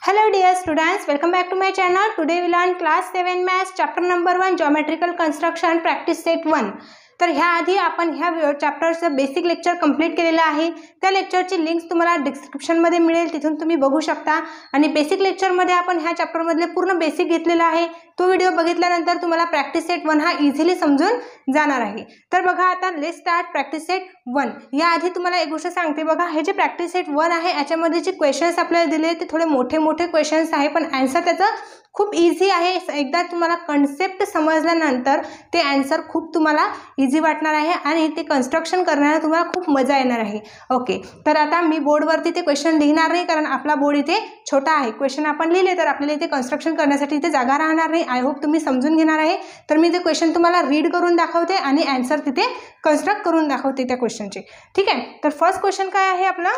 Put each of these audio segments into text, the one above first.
Hello dear students, welcome back to my channel. Today we learn class 7 maths chapter number 1 geometrical construction practice set 1. तर ह्या आधी आपण ह्या चॅप्टरचं basic lecture complete केलेलं आहे. त्या लेक्चरची लिंक्स तुम्हाला डिस्क्रिप्शन मध्ये मिळेल, तिथून तुम्ही बघू शकता. आणि बेसिक लेक्चर मध्ये आपण ह्या चॅप्टर मधले पूर्ण बेसिक घेतलेला आहे. तो व्हिडिओ बघितल्यानंतर तुम्हाला प्रॅक्टिस सेट 1 हा इझिली समजून जाणार आहे. तर बघा आता लेट्स स्टार्ट प्रॅक्टिस सेट 1. या आधी तुम्हाला एक गोष्ट सांगते बघा, हे जे प्रॅक्टिस सेट 1 आहे याच्यामध्ये जे क्वेश्चन्स आपल्याला दिले ते थोडे मोठे क्वेश्चन्स आहे, पण आन्सर त्याचा खूप इझी आहे. एकदा तुम्हाला कन्सेप्ट समजल्यानंतर ते आन्सर खूप तुम्हाला इझी वाटणार आहे आणि ते कन्स्ट्रक्शन करण्याला तुम्हाला खूप मजा येणार आहे. ओके, तर आता मी बोर्डवरती ते क्वेश्चन लिहिणार नाही, कारण आपला बोर्ड इथे छोटा आहे. क्वेश्चन आपण लिहिले तर आपल्याला इथे कन्स्ट्रक्शन करण्यासाठी इथे जागा राहणार नाही. आय होप तुम्ही समजून घेणार आहे. तर मी ते क्वेश्चन तुम्हाला रीड करून दाखवते आणि आन्सर तिथे कन्स्ट्रक्ट करून दाखवते त्या क्वेश्चनचे. ठीक आहे, तर फर्स्ट क्वेश्चन काय आहे आपला,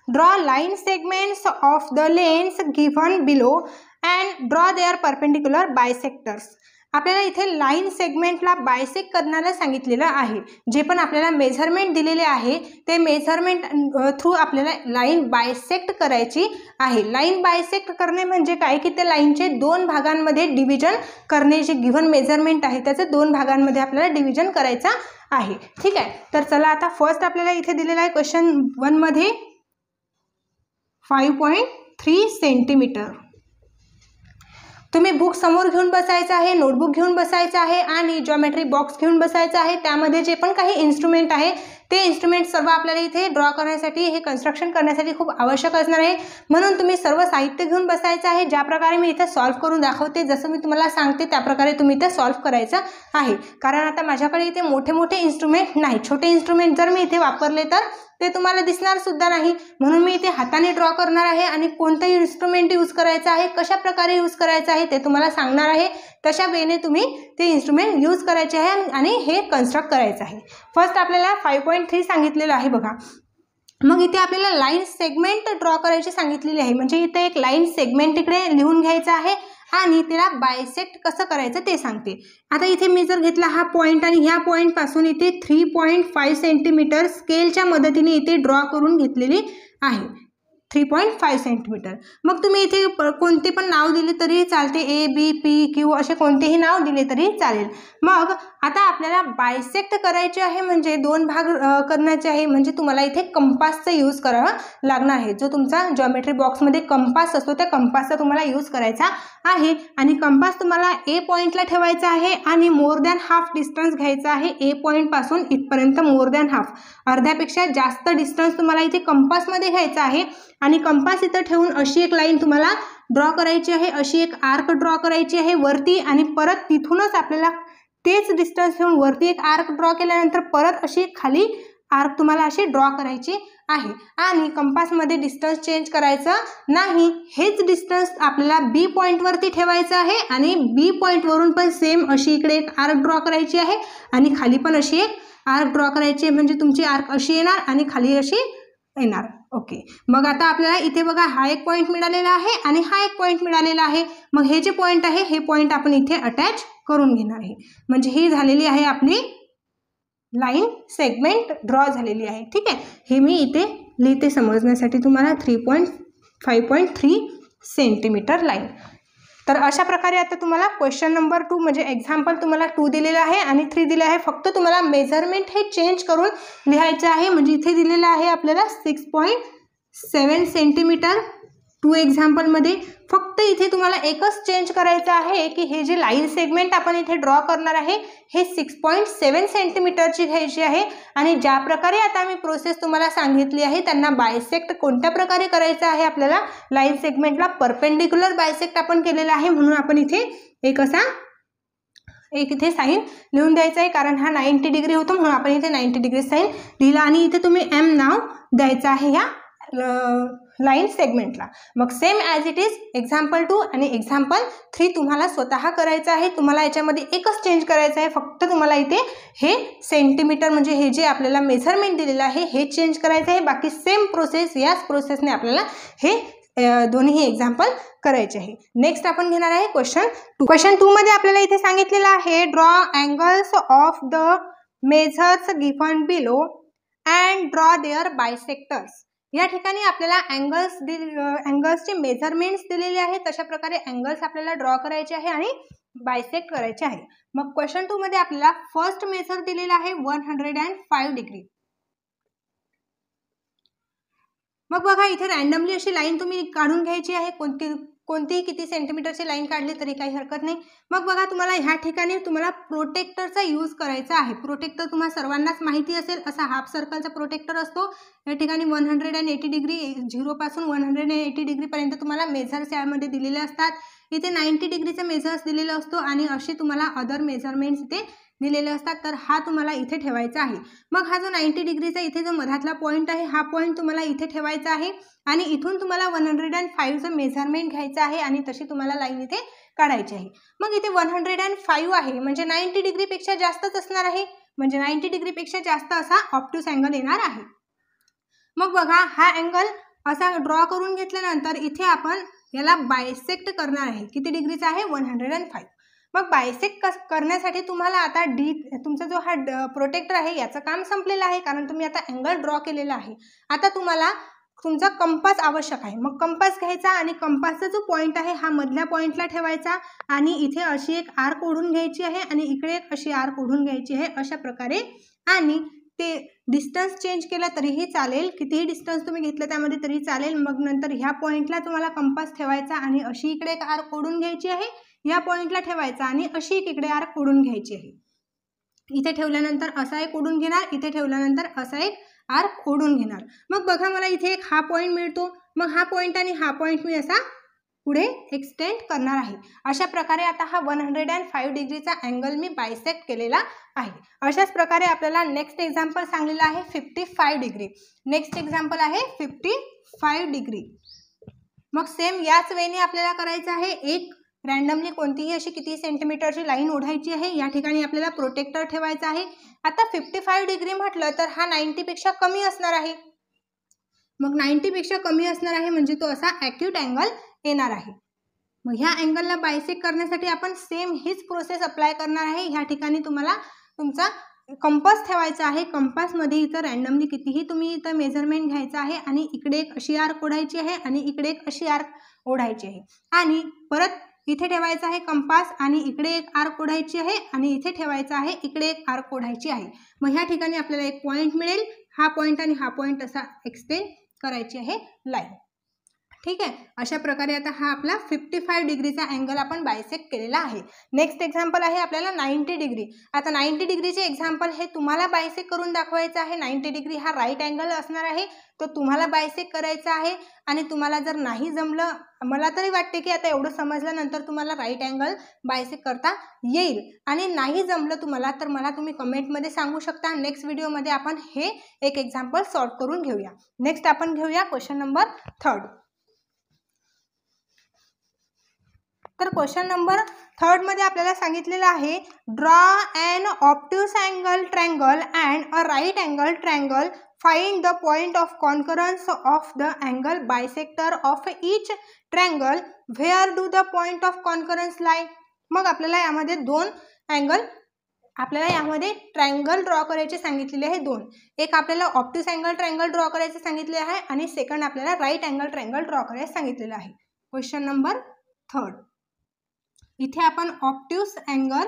draw line segments of the lengths given below and draw their perpendicular bisectors. आपल्याला इथे लाईन सेगमेंटला बायसेक्ट करण्याला सांगितलेलं आहे. जे पण आपल्याला मेजरमेंट दिलेले आहे ते मेजरमेंट थ्रू आपल्याला लाईन बायसेक्ट करायची आहे. लाईन बायसेक्ट करणे म्हणजे काय की त्या लाईनचे दोन भागांमध्ये डिव्हिजन करणे. जे गिव्हन मेजरमेंट आहे त्याचं दोन भागांमध्ये आपल्याला डिव्हिजन करायचं आहे. ठीक आहे, तर चला आता फर्स्ट आपल्याला इथे दिलेला आहे क्वेश्चन 1 मध्ये 5.3 सेंटीमीटर. तुम्ही बुक समोर घेऊन बसायचं आहे, नोटबुक घेऊन बसायचं आहे आणि जॉमेट्री बॉक्स घेऊन बसायचं आहे. त्यामध्ये जे पण काही इन्स्ट्रुमेंट आहे ते इन्स्ट्रुमेंट सर्व आपल्याला इथे ड्रॉ करण्यासाठी, हे कन्स्ट्रक्शन करण्यासाठी खूप आवश्यक असणार आहे. म्हणून तुम्ही सर्व साहित्य घेऊन बसायचं आहे. ज्या प्रकारे मी इथे सॉल्व्ह करून दाखवते, जसं मी तुम्हाला सांगते त्या प्रकारे तुम्ही इथे सॉल्व्ह करायचं आहे. कारण आता माझ्याकडे इथे मोठे इन्स्ट्रुमेंट नाही, छोटे इन्स्ट्रुमेंट जर मी इथे वापरले तर ते तुम्हाला दिसणार सुद्धा नाही. म्हणून मी इथे हाताने ड्रॉ करणार आहे आणि कोणतं इन्स्ट्रुमेंट यूज करायचं आहे, कशा प्रकारे यूज करायचं आहे ते तुम्हाला सांगणार आहे. तशा वेने तुम्ही ते इन्स्ट्रुमेंट यूज करायचे आहे आणि हे कन्स्ट्रक्ट करायचं आहे. फर्स्ट आपल्याला 5.3 सांगितलेलं आहे बघा. मग इथे आपल्याला लाईन सेगमेंट ड्रॉ करायची सांगितलेली आहे. म्हणजे इथे एक लाईन सेगमेंट इकडे लिहून घ्यायचा आहे आणि त्याला बायसेक्ट कसं करायचं ते सांगते. आता इथे मी जर घेतला हा पॉईंट आणि ह्या पॉईंट पासून इथे 3.5 सेंटीमीटर स्केलच्या मदतीने इथे ड्रॉ करून घेतलेली आहे. 3.5 सेंटीमीटर. मग तुम्ही इथे कोणते पण नाव दिले तरी चालते, ए बी पी क्यू असे कोणतेही नाव दिले तरी चालेल. मग आता आपल्याला बायसेक्ट करायचे आहे म्हणजे दोन भाग करण्याचे आहे. म्हणजे तुम्हाला इथे कंपासचा यूज करावा लागणार आहे. जो तुमचा जॉमेट्री बॉक्समध्ये कंपास असतो त्या कंपासचा तुम्हाला यूज करायचा आहे. आणि कंपास तुम्हाला ए पॉईंटला ठेवायचा आहे आणि मोर दॅन हाफ डिस्टन्स घ्यायचा आहे. ए पॉईंट पासून इथपर्यंत मोर दॅन हाफ, अर्ध्यापेक्षा जास्त डिस्टन्स तुम्हाला इथे कंपासमध्ये घ्यायचा आहे. आणि कंपास इथं ठेवून अशी एक लाईन तुम्हाला ड्रॉ करायची आहे, अशी एक आर्क ड्रॉ करायची आहे वरती. आणि परत तिथूनच आपल्याला तेच डिस्टन्स ठेवून वरती एक आर्क ड्रॉ केल्यानंतर परत अशी खाली आर्क तुम्हाला अशी ड्रॉ करायची आहे. आणि कंपासमध्ये डिस्टन्स चेंज करायचं नाही. हेच डिस्टन्स आपल्याला बी पॉईंटवरती ठेवायचं आहे आणि बी पॉईंटवरून पण सेम अशी इकडे एक आर्क ड्रॉ करायची आहे आणि खाली पण अशी एक आर्क ड्रॉ करायची आहे. म्हणजे तुमची आर्क अशी येणार आणि खाली अशी येणार. ओके, मग आता आपल्याला इथे बघा हा एक पॉईंट मिळालेला आहे आणि हा एक पॉईंट मिळालेला आहे. मग हे जे पॉईंट आहे हे पॉईंट आपण इथे अटॅच करून घेणार आहे. म्हणजे ही झालेली आहे आपली लाईन सेगमेंट ड्रॉ झालेली आहे. ठीक आहे, हे मी इथे लिहिते समजण्यासाठी तुम्हाला 5.3 सेंटीमीटर लाईन. तर अशा प्रकारे आता तुम्हाला क्वेश्चन नंबर 2 म्हणजे एक्झाम्पल तुम्हाला 2 दिलेलं आहे आणि 3 दिले आहे. फक्त तुम्हाला मेजरमेंट हे चेंज करून लिहायचं आहे. म्हणजे इथे दिलेलं आहे आपल्याला 6.7 सेंटीमीटर 2 एक्झाम्पलमध्ये. फक्त इथे तुम्हाला एकच चेंज करायचं आहे की हे जे लाईन सेगमेंट आपण इथे ड्रॉ करणार आहे हे 6.7 सेंटीमीटरची घ्यायची आहे. आणि ज्या प्रकारे आता मी प्रोसेस तुम्हाला सांगितली आहे त्यांना बायसेक्ट कोणत्या प्रकारे करायचं आहे, आपल्याला लाईन सेगमेंटला परपेंडिक्युलर बायसेक्ट आपण केलेला आहे. म्हणून आपण इथे एक इथे साईन लिहून द्यायचं आहे. कारण हा 90 डिग्री होतो म्हणून आपण इथे 90 डिग्री साईन लिहिला. आणि इथे तुम्ही एम नाव द्यायचं आहे ह्या लाईन सेगमेंटला. मग same as it is example 2 आणि एक्झाम्पल 3 तुम्हाला स्वतः करायचं आहे. तुम्हाला याच्यामध्ये एकच चेंज करायचं आहे. फक्त तुम्हाला इथे हे सेंटीमीटर म्हणजे हे जे आपल्याला मेजरमेंट दिलेलं आहे हे चेंज करायचं आहे. बाकी सेम प्रोसेस, याच प्रोसेसने आपल्याला हे दोन्ही एक्झाम्पल करायचे आहे. नेक्स्ट आपण घेणार आहे क्वेश्चन 2. क्वेश्चन 2 मध्ये आपल्याला इथे सांगितलेलं आहे draw angles of the measures given below and draw their bisectors. या ठिकाणी आपल्याला अँगल्सचे मेजरमेंट्स दिलेले आहेत, तशा प्रकारे अँगल्स आपल्याला ड्रॉ करायचे आहे आणि बायसेक्ट करायचे आहे. मग क्वेश्चन 2 मध्ये आपल्याला फर्स्ट मेथड दिलेला आहे 105 डिग्री. मग बघा इथे रॅन्डमली अशी लाईन तुम्ही काढून घ्यायची आहे, कोणतीही किती सेंटीमीटरची लाईन काढली तरी काही हरकत नाही. मग बघा तुम्हाला ह्या ठिकाणी तुम्हाला प्रोटेक्टरचा यूज करायचा आहे. प्रोटेक्टर तुम्हाला सर्वांनाच माहिती असेल, असा हाफ सर्कलचा प्रोटेक्टर असतो. या ठिकाणी 180 डिग्री 0 पासून 180 डिग्री पर्यंत तुम्हाला मेजर्स यामध्ये दिलेले असतात. इथे 90 डिग्रीचा मेजर्स दिलेला असतो आणि असे तुम्हाला अदर मेजरमेंट्स इथे दिलेले असतात. तर हा तुम्हाला इथे ठेवायचा आहे. मग हा जो 90 डिग्रीचा इथे जो मधातला पॉईंट आहे, हा पॉईंट तुम्हाला इथे ठेवायचा आहे आणि इथून तुम्हाला 105चं मेजरमेंट घ्यायचं आहे आणि तशी तुम्हाला लाईन इथे काढायची आहे. मग इथे 105 आहे म्हणजे 90 डिग्रीपेक्षा जास्तच असणार आहे, म्हणजे 90 डिग्रीपेक्षा जास्त असा ऑब्ट्यूस अँगल येणार आहे. मग बघा हा अँगल असा ड्रॉ करून घेतल्यानंतर इथे आपण याला बायसेक्ट करणार आहे. किती डिग्रीचा आहे? 105. मग बायसेक्ट करण्यासाठी तुम्हाला आता तुमचा जो हा प्रोटेक्टर आहे याचं काम संपलेलं आहे, कारण तुम्ही आता अँगल ड्रॉ केलेला आहे. आता तुम्हाला तुमचा कंपास आवश्यक आहे. मग कंपास घ्यायचा आणि कंपासचा जो पॉईंट आहे हा मधल्या पॉईंटला ठेवायचा आणि इथे अशी एक आर्क ओढून घ्यायची आहे आणि इकडे एक अशी आर्क ओढून घ्यायची आहे अशा प्रकारे. आणि ते डिस्टन्स चेंज केला तरीही चालेल, कितीही डिस्टन्स तुम्ही घेतलं त्यामध्ये तरी चालेल. मग नंतर ह्या पॉईंटला तुम्हाला कंपास ठेवायचा आणि अशी इकडे एक आर्क ओढून घ्यायची आहे, या पॉईंटला ठेवायचा आणि अशी एक इकडे आर्क ओढून घ्यायची आहे. इथे ठेवल्यानंतर असा एक ओढून घेणार, इथे ठेवल्यानंतर असा एक आर्क ओढून घेणार. मग बघा मला इथे एक हा पॉईंट मिळतो. मग हा पॉईंट आणि हा पॉईंट मी असा पुढे एक्सटेंड करणार आहे. अशा प्रकारे आता हा 105 डिग्रीचा अँगल मी बायसेक्ट केलेला आहे. अशाच प्रकारे आपल्याला नेक्स्ट एक्झाम्पल सांगलेला आहे 55 डिग्री. नेक्स्ट एक्झाम्पल आहे 55 डिग्री. मग सेम याच वेने आपल्याला करायचं आहे. एक रॅन्डमली कोणतीही अशी किती सेंटीमीटरची लाईन ओढायची आहे. या ठिकाणी आपल्याला प्रोटेक्टर ठेवायचा आहे. आता 55 डिग्री म्हटलं तर हा 90 पेक्षा कमी असणार आहे. मग 90 पेक्षा कमी असणार आहे म्हणजे तो असा ॲक्यूट अँगल येणार आहे. मग ह्या अँगलला बायसेक्ट करण्यासाठी आपण सेम हीच प्रोसेस अप्लाय करणार आहे. ह्या ठिकाणी तुम्हाला तुमचा कंपास ठेवायचा आहे. कंपासमध्ये इथं रॅन्डमली कितीही तुम्ही इथं मेजरमेंट घ्यायचं आहे आणि इकडे एक अशी आर्क ओढायची आहे आणि इकडे एक अशी आर्क ओढायची आहे आणि परत इथे ठेवायचा आहे कंपास आणि इकडे एक आर्क ओढायची आहे आणि इथे ठेवायचा आहे, इकडे एक आर्क ओढायची आहे. मग ह्या ठिकाणी आपल्याला एक पॉईंट मिळेल. हा पॉईंट आणि हा पॉईंट असा एक्सटेंड करायची आहे लाईन. ठीक आहे. अशा प्रकारे आता हा आपला 55 डिग्रीचा अँगल आपण बायसेक्ट केलेला आहे. नेक्स्ट एक्झाम्पल आहे आपल्याला 90 डिग्री. आता 90 डिग्रीचे एक्झाम्पल हे तुम्हाला बायसेक्ट करून दाखवायचं आहे. 90 डिग्री हा राईट अँगल असणार आहे, तो तुम्हाला बायसेक्ट करायचा आहे. आणि तुम्हाला जर नाही जमलं, मला तरी वाटते की आता एवढं समजल्यानंतर तुम्हाला राईट अँगल बायसेक्ट करता येईल. आणि नाही जमलं तुम्हाला तर मला तुम्ही कमेंटमध्ये सांगू शकता. नेक्स्ट व्हिडिओमध्ये आपण हे एक एक्झाम्पल सॉल्व करून घेऊया. नेक्स्ट आपण घेऊया क्वेश्चन नंबर 3. तर क्वेश्चन नंबर 3 मध्ये आपल्याला सांगितलेलं आहे draw an obtuse angle triangle and a right angle triangle. Find the point of concurrence of the angle bisector of each triangle. Where do the point of concurrence lie. मग आपल्याला यामध्ये यामध्ये triangle draw करायचे सांगितलेले आहे 2. एक आपल्याला obtuse angle triangle draw करायचे सांगितले आहे आणि सेकंड आपल्याला राईट अँगल ट्रायंगल ड्रॉ करायला सांगितलेलं आहे. Question number 3. इथे आपण ऑब्ट्यूस अँगल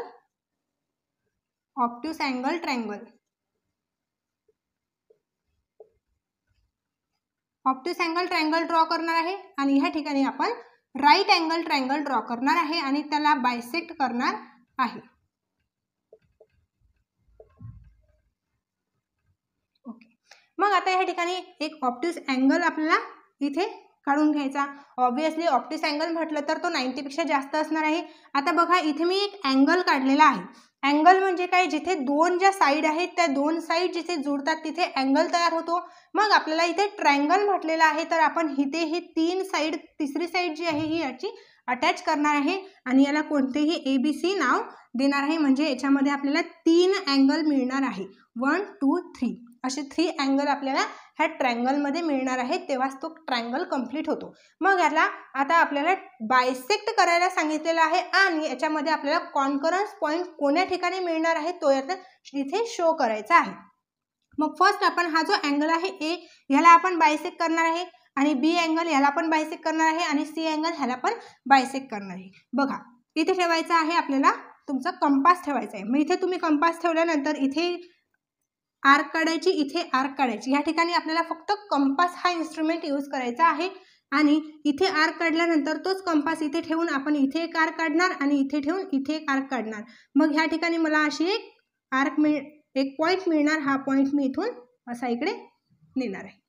ट्रायंगल ड्रॉ करणार आहे आणि ह्या ठिकाणी आपण राईट अँगल ट्रायंगल ड्रॉ करणार आहे आणि त्याला बायसेक्ट करणार आहे. ओके. मग आता ह्या ठिकाणी एक ऑब्ट्यूस अँगल आपल्याला इथे काढून घ्यायचा. ऑब्वियसली ऑब्ट्यूस अँगल म्हटलं तर तो 90 पेक्षा जास्त असणार आहे. आता बघा इथे मी एक अँगल काढलेला आहे. अँगल म्हणजे काय, जिथे 2 ज्या साईड आहेत त्या 2 साईड जिथे जुळतात तिथे अँगल तयार होतो. मग आपल्याला इथे ट्रायंगल म्हटलेला आहे तर आपण इथे ही 3 साईड, तिसरी साईड जी आहे ही याची अटॅच करणार आहे आणि याला कोणतेही ABC नाव देणार आहे. म्हणजे याच्यामध्ये आपल्याला 3 अँगल मिळणार आहे. 1 2 3 असे 3 अँगल आपल्याला ह्या ट्रायंगलमध्ये मिळणार आहेत, तेव्हाच तो ट्रायंगल कंप्लीट होतो. मग याला आता आपल्याला बायसेक्ट करायला सांगितलेलं आहे आणि याच्यामध्ये आपल्याला कॉन्करन्स पॉईंट कोण्या ठिकाणी मिळणार आहे तो यात इथे शो करायचा आहे. मग फर्स्ट आपण हा जो अँगल आहे ए ह्याला आपण बायसेक्ट करणार आहे आणि बी अँगल ह्याला पण बायसेक्ट करणार आहे आणि सी अँगल ह्याला पण बायसेक्ट करणार आहे. बघा इथे ठेवायचं आहे आपल्याला तुमचा कंपास ठेवायचा आहे. मग इथे तुम्ही कंपास ठेवल्यानंतर इथे आर्क काढायची, इथे आर्क काढायची. ह्या ठिकाणी आपल्याला फक्त कंपास हा इन्स्ट्रुमेंट यूज करायचा आहे आणि इथे आर्क काढल्यानंतर तोच कंपास इथे ठेवून आपण इथे एक आर्क काढणार आणि इथे ठेवून इथे एक आर्क काढणार. मग ह्या ठिकाणी मला अशी एक पॉईंट मिळणार. हा पॉईंट मी इथून असा इकडे नेणार आहे.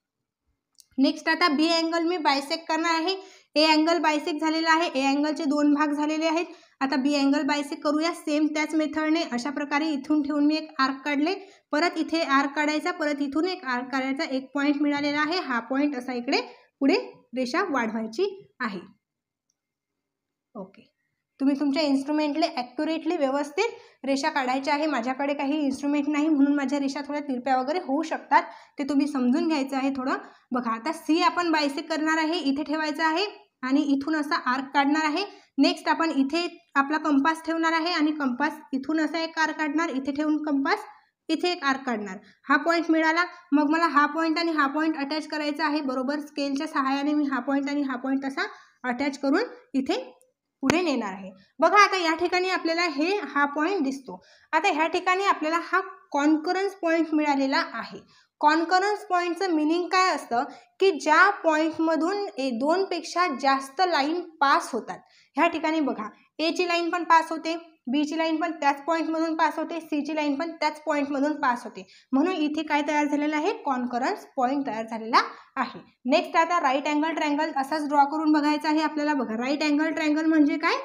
नेक्स्ट आता बी अँगल मी बायसेक्ट करणार आहे. ए अँगल बायसेक्ट झालेला आहे, ए अँगलचे 2 भाग झालेले आहेत. आता बी अँगल बायसेक्ट करूया सेम त्याच मेथडने. अशा प्रकारे इथून ठेवून मी एक आर्क काढले, परत इथे आर्क काढायचा, परत इथून एक आर्क काढायचा. एक पॉईंट मिळालेला आहे. हा पॉईंट असा इकडे पुढे रेषा वाढवायची आहे. ओके, तुम्ही तुमच्या इन्स्ट्रुमेंटले ॲक्युरेटली व्यवस्थित रेषा काढायची आहे. माझ्याकडे काही इन्स्ट्रुमेंट नाही म्हणून माझ्या रेषा थोड्या तिरप्या वगैरे होऊ शकतात, ते तुम्ही समजून घ्यायचं आहे थोडं. बघा आता सी आपण बायसेक्ट करणार आहे, इथे ठेवायचं आहे आणि इथून असा आर्क काढणार आहे. नेक्स्ट आपण इथे आपला कंपास ठेवणार आहे आणि कंपास इथून असा एक आर्क काढणार, इथे ठेवून कंपास इथे एक आर्क काढणार. हा पॉईंट मिळाला. मग मला हा पॉईंट आणि हा पॉईंट अटॅच करायचा आहे. बरोबर स्केलच्या सहाय्याने मी हा पॉईंट आणि हा पॉईंट असा अटॅच करून इथे पुढे नेणार आहे. बघा आता या ठिकाणी आपल्याला हा पॉईंट दिसतो. आता ह्या ठिकाणी आपल्याला हा कॉन्करन्स पॉईंट मिळालेला आहे. कॉन्करन्स पॉईंटचं मिनिंग काय असतं की ज्या पॉईंटमधून 2 पेक्षा जास्त लाईन पास होतात. ह्या ठिकाणी बघा ए ची लाईन पण पास होते, बी ची लाईन पण त्याच पॉईंटमधून पास होते, सी ची लाईन पण त्याच पॉईंटमधून पास होते. म्हणून इथे काय तयार झालेलं आहे, कॉन्करन्स पॉईंट तयार झालेला आहे. नेक्स्ट आता राईट अँगल ट्रायंगल असाच ड्रॉ करून बघायचा आहे आपल्याला. बघा राईट अँगल ट्रायंगल म्हणजे काय,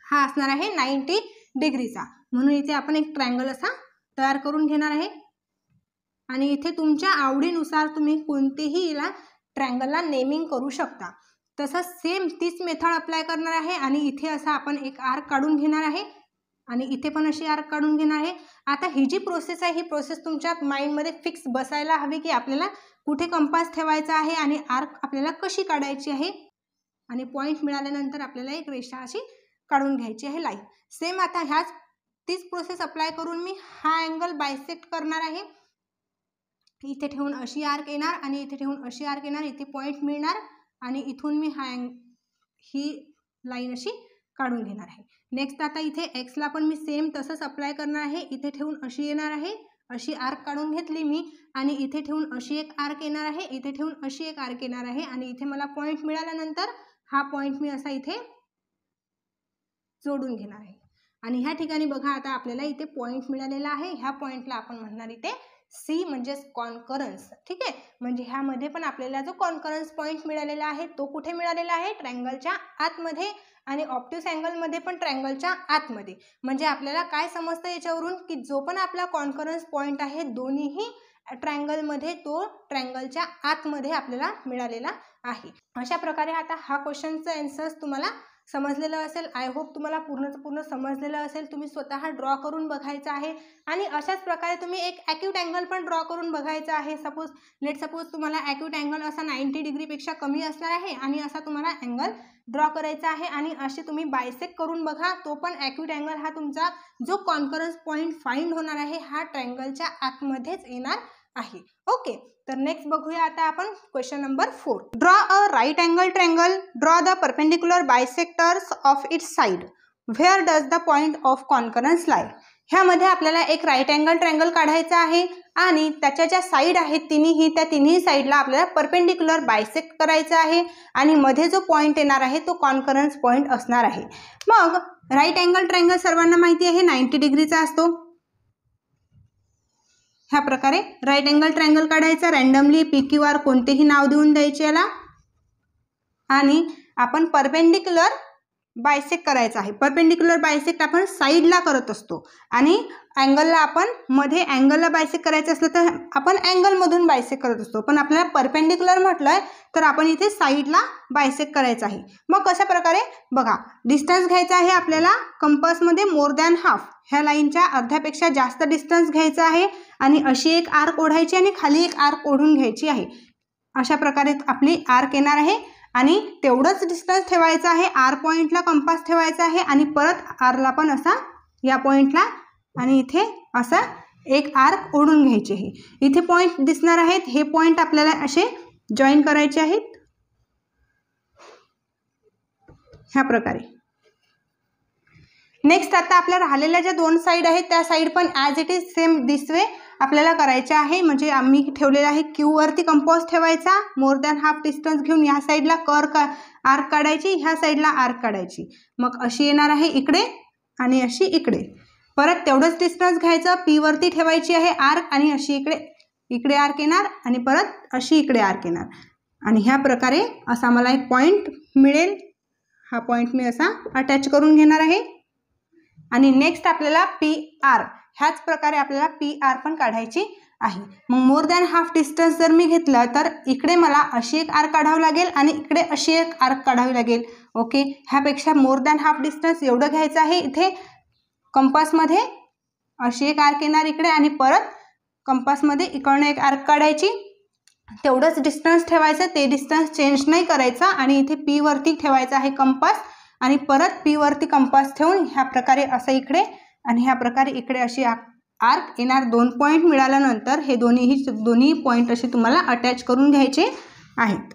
हा असणार आहे 90 डिग्रीचा. म्हणून इथे आपण एक ट्रायंगल असा तयार करून घेणार आहे आणि इथे तुमच्या आवडीनुसार तुम्ही कोणतेही याला ट्रायंगलला नेमिंग करू शकता. तसंच सेम तीच मेथड अप्लाय करणार आहे आणि इथे असा आपण एक आर्क काढून घेणार आहे आणि इथे पण अशी आर्क काढून घेणार आहे. आता ही जी प्रोसेस आहे ही प्रोसेस तुमच्या माइंडमध्ये फिक्स बसायला हवी की आपल्याला कुठे कंपास ठेवायचा आहे आणि आर्क आपल्याला कशी काढायची आहे आणि पॉईंट मिळाल्यानंतर आपल्याला एक रेषा अशी काढून घ्यायची आहे लाईन. सेम आता तीच प्रोसेस अप्लाय करून मी हा अँगल बायसेक्ट करणार आहे. इथे ठेवून अशी आर्क येणार आणि इथे ठेवून अशी आर्क येणार, इथे पॉईंट मिळणार आणि इथून मी ही लाईन अशी काढून घेणार आहे. नेक्स्ट आता इथे एक्सला पण मी सेम तसंच अप्लाय करणार आहे. इथे ठेवून अशी येणार आहे, अशी आर्क काढून घेतली मी आणि इथे ठेवून अशी एक आर्क येणार आहे, इथे ठेवून अशी एक आर्क येणार आहे आणि इथे मला पॉईंट मिळाल्यानंतर हा पॉईंट मी असा इथे जोडून घेणार आहे. आणि ह्या ठिकाणी बघा आता आपल्याला इथे पॉईंट मिळालेला आहे. ह्या पॉईंटला आपण म्हणणार इथे सी म्हणजे कॉन्करन्स. ठीक आहे, म्हणजे ह्यामध्ये पण आपल्याला जो कॉन्करन्स पॉईंट मिळालेला आहे तो कुठे मिळालेला आहे, ट्रायंगलच्या आतमध्ये आणि ऑब्ट्यूस अँगलमध्ये पण ट्रायंगलच्या आतमध्ये. म्हणजे आपल्याला काय समजतं याच्यावरून की जो पण आपला कॉन्करन्स पॉईंट आहे दोन्हीही ट्रायंगलमध्ये तो ट्रायंगलच्या आतमध्ये आपल्याला मिळालेला आहे. अशा प्रकारे आता हा क्वेश्चनचा आन्सर्स तुम्हाला समजलेलं असेल. आय होप तुम्हाला पूर्ण समजलेलं असेल. तुम्ही स्वतः ड्रॉ करून बघायचं आहे आणि अशाच प्रकारे तुम्ही एक ॲक्यूट अँगल पण ड्रॉ करून बघायचा आहे. सपोज तुम्हाला ॲक्यूट अँगल असा 90 डिग्रीपेक्षा कमी असणार आहे आणि असा तुम्हाला अँगल ड्रॉ करायचा आहे आणि असे तुम्ही बायसेक्ट करून बघा. तो पण ॲक्यूट अँगल हा तुमचा जो कॉन्करन्स पॉईंट फाइंड होणार आहे हा ट्रायंगलच्या आतमध्येच येणार आहे. ओके, तर नेक्स्ट बघूया आता आपण question number 4. Draw a right angle triangle, draw the perpendicular bisectors of its side, where does the point of concurrence lie. ह्यामध्ये आपल्याला एक राईट अँगल ट्रायंगल काढायचा आहे आणि त्याच्या ज्या साईड आहेत त्या तिन्ही साईडला आपल्याला परपेंडिक्युलर बायसेक्ट करायचं आहे आणि मध्ये जो पॉईंट येणार आहे तो कॉन्करन्स पॉईंट असणार आहे. मग राईट अँगल ट्रायंगल सर्वांना माहिती आहे 90 डिग्रीचा असतो. ह्या प्रकारे राईट अँगल ट्रायंगल काढायचा. रँडमली PQR कोणतेही नाव देऊन द्यायचे याला आणि आपण परपेंडिक्युलर बायसेक्ट करायचा आहे. परपेंडिक्युलर बायसेक्ट आपण साईडला करत असतो आणि अँगलला आपण मध्ये अँगलला बायसेक्ट करायचं असलं तर आपण अँगलमधून बायसेक्ट करत असतो. पण आपल्याला परपेंडिक्युलर म्हटलंय तर आपण इथे साईडला बायसेक्ट करायचं आहे. मग कशा प्रकारे बघा, डिस्टन्स घ्यायचा आहे आपल्याला कंपासमध्ये मोर दॅन हाफ. ह्या लाईनच्या अर्ध्यापेक्षा जास्त डिस्टन्स घ्यायचा आहे आणि अशी एक आर्क ओढायची आणि खाली एक आर्क ओढून घ्यायची आहे. अशा प्रकारे आपली आर्क येणार आहे आणि तेवढंच डिस्टन्स ठेवायचं आहे. आर पॉईंटला कंपास ठेवायचा आहे आणि परत आरला पण असा या पॉईंटला आणि इथे असा एक आर्क ओढून घ्यायचे आहे. इथे पॉईंट दिसणार आहेत, हे पॉईंट आपल्याला असे जॉईन करायचे आहेत ह्या प्रकारे. नेक्स्ट आता आपल्या राहिलेल्या ज्या दोन साईड आहेत त्या साईड पण as it is same this way आपल्याला करायचे आहे. म्हणजे आम्ही ठेवलेला आहे क्यू वरती कंपास ठेवायचा, मोर दॅन हाफ डिस्टन्स घेऊन ह्या साईडला आर्क काढायची, ह्या साईडला आर्क काढायची. मग अशी येणार आहे इकडे आणि अशी इकडे. परत तेवढंच डिस्टन्स घ्यायचं, पी वरती ठेवायची आहे आर्क आणि अशी इकडे आर्क येणार आणि परत अशी इकडे आर्क येणार. आणि ह्या प्रकारे असा मला एक पॉईंट मिळेल. हा पॉईंट मी असा अटॅच करून घेणार आहे. आणि नेक्स्ट आपल्याला पी आर, ह्याच प्रकारे आपल्याला पी आर पण काढायची आहे. मग मोर दॅन हाफ डिस्टन्स जर मी घेतलं तर इकडे मला अशी एक आर्क काढावं लागेल आणि इकडे अशी एक आर्क काढावी लागेल. ओके, ह्यापेक्षा मोर दॅन हाफ डिस्टन्स एवढं घ्यायचं आहे. इथे कंपासमध्ये अशी एक आर्क येणार इकडे आणि परत कंपासमध्ये इकडनं एक आर्क काढायची. तेवढंच डिस्टन्स ठेवायचं, ते डिस्टन्स चेंज नाही करायचा. आणि इथे पी वरती ठेवायचा आहे कंपास आणि परत पी वरती कंपास ठेवून ह्या प्रकारे असं इकडे आणि ह्या प्रकारे इकडे अशी आर्क येणार. 2 पॉईंट मिळाल्यानंतर हे दोन्ही पॉईंट असे तुम्हाला अटॅच करून घ्यायचे आहेत.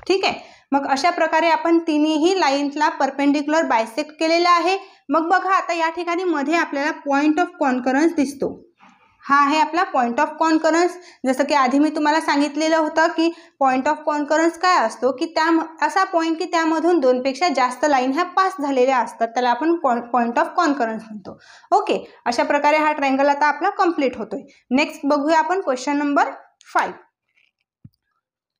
ठीक आहे. मग अशा प्रकारे आपण तिन्ही लाईन्सला परपेंडिक्युलर बायसेक्ट केलेला आहे. मग बघा आता या ठिकाणी मध्ये आपल्याला पॉईंट ऑफ कॉन्करन्स दिसतो. हा आहे आपला पॉईंट ऑफ कॉन्करन्स. जसं की आधी मी तुम्हाला सांगितलेलं होतं की पॉईंट ऑफ कॉन्करन्स काय असतो की असा पॉईंट की त्यामधून 2पेक्षा जास्त लाईन ह्या पास झालेल्या असतात, त्याला आपण पॉईंट ऑफ कॉन्करन्स म्हणतो. ओके, अशा प्रकारे हा ट्रायंगल आता आपला कंप्लीट होतोय. नेक्स्ट बघूया आपण क्वेश्चन नंबर 5.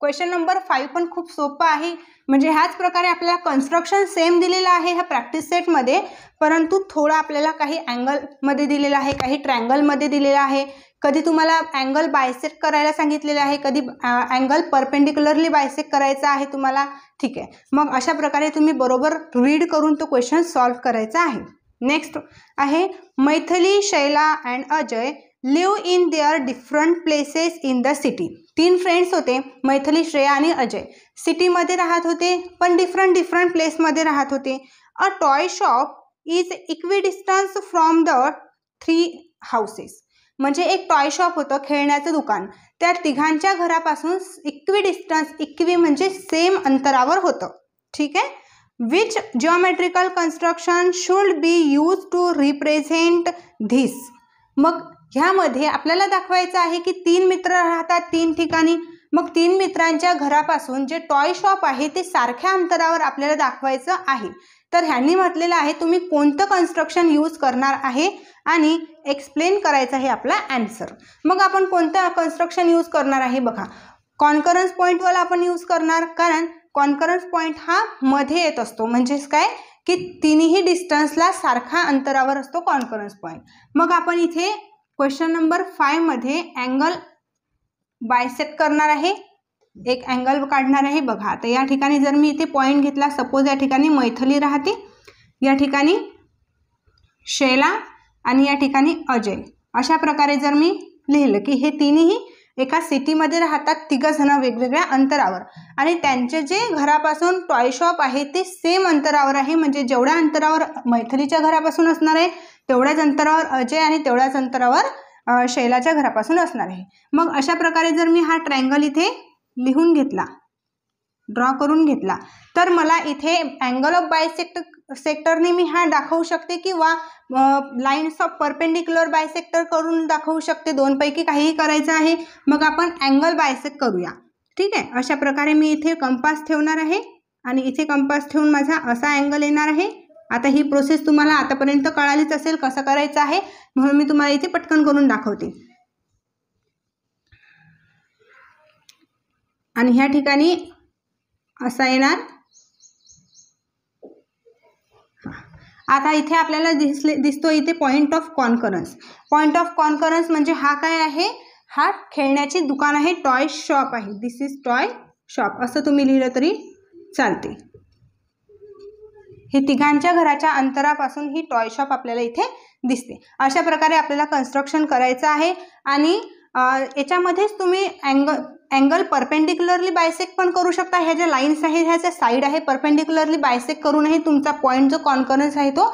क्वेश्चन नंबर 5 पण खूप सोपं आहे. म्हणजे ह्याच प्रकारे आपल्याला कन्स्ट्रक्शन सेम दिलेलं आहे ह्या प्रॅक्टिस सेटमध्ये, परंतु थोडा आपल्याला काही अँगलमध्ये दिलेला आहे, काही ट्रायंगलमध्ये दिलेला आहे. कधी तुम्हाला अँगल बायसेक्ट करायला सांगितलेलं आहे, कधी अँगल परपेंडिक्युलरली बायसेक्ट करायचा आहे तुम्हाला. ठीक आहे, मग अशा प्रकारे तुम्ही बरोबर रीड करून तो क्वेश्चन सॉल्व करायचा आहे. नेक्स्ट आहे Maithili, Shaila and Ajay live in their different places in the city. 3 friends होते, मैथिली, श्रेया आणि अजय. सिटीमध्ये राहत होते पण डिफरंट प्लेसमध्ये राहत होते. A toy shop is equidistance from the 3 houses. म्हणजे एक टॉय शॉप होतं, खेळण्याचं दुकान, त्या तिघांच्या घरापासून इक्विडिस्टन्स, इक्वी म्हणजे सेम अंतरावर होतं. ठीक आहे. Which geometrical construction should be use to represent this. मग ह्यामध्ये आपल्याला दाखवायचं आहे की 3 मित्र राहतात 3 ठिकाणी. मग 3 मित्रांच्या घरापासून जे टॉय शॉप आहे ते सारख्या अंतरावर आपल्याला दाखवायचं आहे. तर ह्यांनी म्हटलेलं आहे तुम्ही कोणतं कन्स्ट्रक्शन यूज करणार आहे आणि एक्सप्लेन करायचं आहे आपला आन्सर. मग आपण कोणतं कन्स्ट्रक्शन यूज करणार आहे बघा. कॉन्करन्स पॉईंटवाला आपण यूज करणार, कारण कॉन्करन्स पॉईंट हा मध्ये येत असतो. म्हणजेच काय की तिन्ही डिस्टन्सला सारखा अंतरावर असतो कॉन्करन्स पॉईंट. मग आपण इथे क्वेश्चन नंबर 5 मध्ये अँगल बायसेक्ट करणार आहे, एक अँगल काढणार आहे. बघा आता या ठिकाणी जर मी इथे पॉईंट घेतला, सपोज या ठिकाणी मैथिली राहते, या ठिकाणी शैला आणि या ठिकाणी अजय. अशा प्रकारे जर मी लिहिलं की हे तिन्ही एका सिटीमध्ये राहतात, 3 जण वेगवेगळ्या अंतरावर, आणि त्यांचे जे घरापासून टॉय शॉप आहे ते सेम अंतरावर आहे. म्हणजे जेवढ्या अंतरावर मैथिलीच्या घरापासून असणार आहे तेवढ्याच अंतरावर अजय आणि तेवढ्याच अंतरावर शैलाच्या घरापासून असणार आहे. मग अशा प्रकारे जर मी हा ट्रायंगल इथे लिहून घेतला, ड्रॉ करून घेतला, तर मला इथे अँगल ऑफ बायसेक्टरने मी हा दाखवू शकते किंवा लाईन्स ऑफ परपेंडिक्युलर बायसेक्टर करून दाखवू शकते. 2 पैकी काहीही करायचं आहे. मग आपण अँगल बायसेक्ट करूया. ठीक आहे. अशा प्रकारे मी इथे कंपास ठेवणार आहे आणि इथे कंपास ठेवून माझा असा अँगल येणार आहे. आता ही प्रोसेस तुम्हाला आतापर्यंत कळालीच असेल कसं करायचं आहे, म्हणून मी तुम्हाला इथे पटकन करून दाखवते. आणि ह्या ठिकाणी असा येणार. आता इथे आपल्याला दिसतो इथे point of concurrence. Point of concurrence म्हणजे हा काय आहे, हा खेळण्याची दुकान आहे, टॉय शॉप आहे. दिस इज टॉय शॉप असं तुम्ही लिहिलं तरी चालते. हे तिघांच्या घराच्या अंतरापासून ही टॉय शॉप आपल्याला इथे दिसते. अशा प्रकारे आपल्याला कन्स्ट्रक्शन करायचं आहे. आणि याच्यामध्येच तुम्ही अँगल परपेंडिक्युलरली बायसेक्ट पण करू शकता. ह्या ज्या लाईन्स आहेत ह्याच्या साईड आहे परपेंडिक्युलरली बायसेक्ट करूनही तुमचा पॉईंट जो कॉन्करन्स आहे तो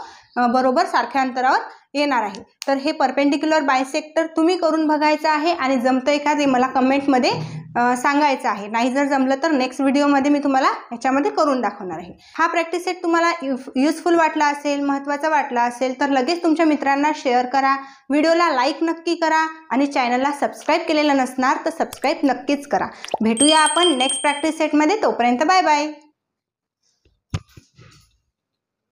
बरोबर सारख्या अंतरावर येणार आहे. तर हे परपेंडिक्युलर बायसेक्टर तुम्ही करून बघायचं आहे आणि जमतं एखादे मला कमेंटमध्ये सांगायचं आहे. नाही जर जमलं तर नेक्स्ट व्हिडिओमध्ये मी तुम्हाला याच्यामध्ये करून दाखवणार आहे. हा प्रॅक्टिस सेट तुम्हाला युजफुल वाटला असेल, महत्त्वाचा वाटला असेल तर लगेच तुमच्या मित्रांना शेअर करा, व्हिडिओला लाईक नक्की करा आणि चॅनलला सबस्क्राईब केलेलं नसणार तर सबस्क्राईब नक्कीच करा. भेटूया आपण नेक्स्ट प्रॅक्टिस सेटमध्ये. तोपर्यंत बाय बाय.